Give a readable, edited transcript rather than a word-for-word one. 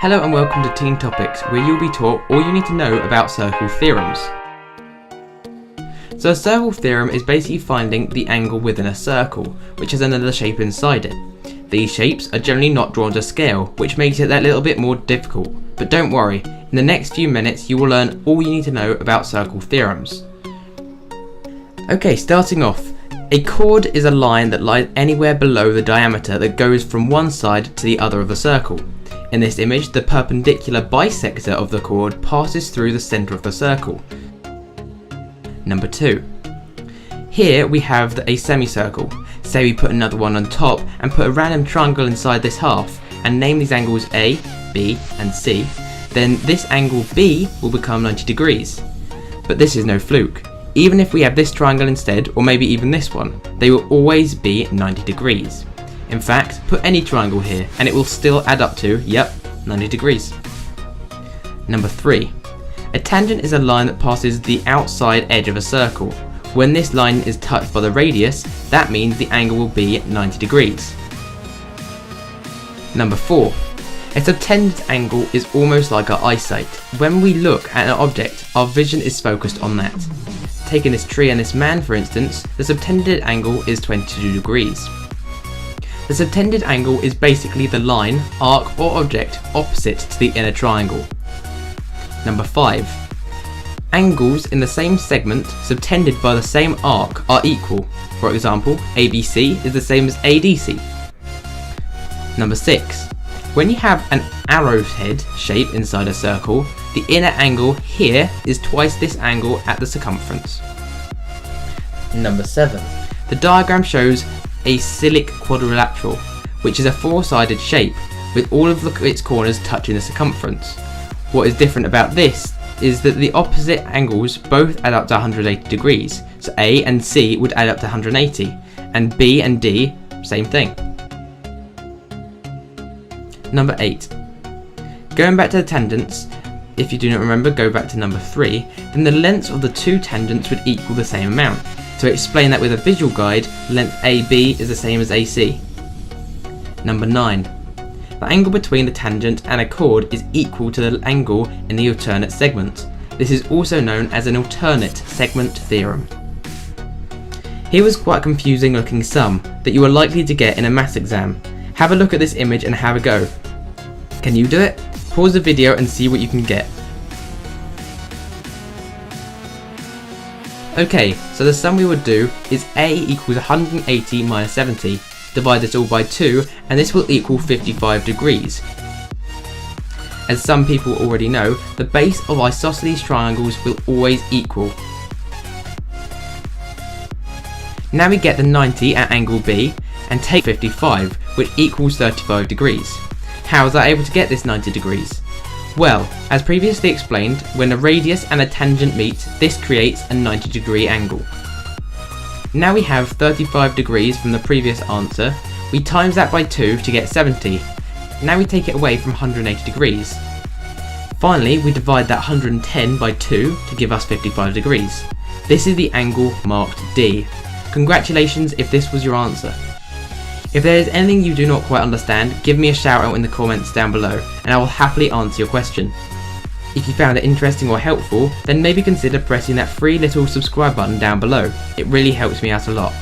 Hello and welcome to Teen Topics, where you'll be taught all you need to know about circle theorems. So a circle theorem is basically finding the angle within a circle, which has another shape inside it. These shapes are generally not drawn to scale, which makes it that little bit more difficult. But don't worry, in the next few minutes you will learn all you need to know about circle theorems. Okay, starting off. A chord is a line that lies anywhere below the diameter that goes from one side to the other of the circle. In this image, the perpendicular bisector of the chord passes through the centre of the circle. Number 2. Here we have a semicircle. Say we put another one on top and put a random triangle inside this half and name these angles A, B and C, then this angle B will become 90 degrees. But this is no fluke. Even if we have this triangle instead, or maybe even this one, they will always be 90 degrees. In fact, put any triangle here and it will still add up to, yep, 90 degrees. Number 3. A tangent is a line that passes the outside edge of a circle. When this line is touched by the radius, that means the angle will be 90 degrees. Number 4. A subtended angle is almost like our eyesight. When we look at an object, our vision is focused on that. Taking this tree and this man for instance, the subtended angle is 22 degrees. The subtended angle is basically the line, arc or object opposite to the inner triangle. Number 5. Angles in the same segment subtended by the same arc are equal. For example, ABC is the same as ADC. Number 6. When you have an arrowhead shape inside a circle, the inner angle here is twice this angle at the circumference. Number 7. The diagram shows a cyclic quadrilateral, which is a four-sided shape with all of its corners touching the circumference. What is different about this is that the opposite angles both add up to 180 degrees, so A and C would add up to 180, and B and D, same thing. Number 8. Going back to the tangents, if you do not remember, go back to number 3, then the lengths of the two tangents would equal the same amount. To explain that with a visual guide, length AB is the same as AC. Number 9. The angle between the tangent and a chord is equal to the angle in the alternate segment. This is also known as an alternate segment theorem. Here was quite a confusing looking sum that you are likely to get in a maths exam. Have a look at this image and have a go. Can you do it? Pause the video and see what you can get. Okay, so the sum we would do is A equals 180 minus 70, divide this all by 2, and this will equal 55 degrees. As some people already know, the base of isosceles triangles will always equal. Now we get the 90 at angle B, and take 55, which equals 35 degrees. How was I able to get this 90 degrees? Well, as previously explained, when a radius and a tangent meet, this creates a 90 degree angle. Now we have 35 degrees from the previous answer, we times that by 2 to get 70. Now we take it away from 180 degrees. Finally, we divide that 110 by 2 to give us 55 degrees. This is the angle marked D. Congratulations if this was your answer. If there is anything you do not quite understand, give me a shout out in the comments down below and I will happily answer your question. If you found it interesting or helpful, then maybe consider pressing that free little subscribe button down below. It really helps me out a lot.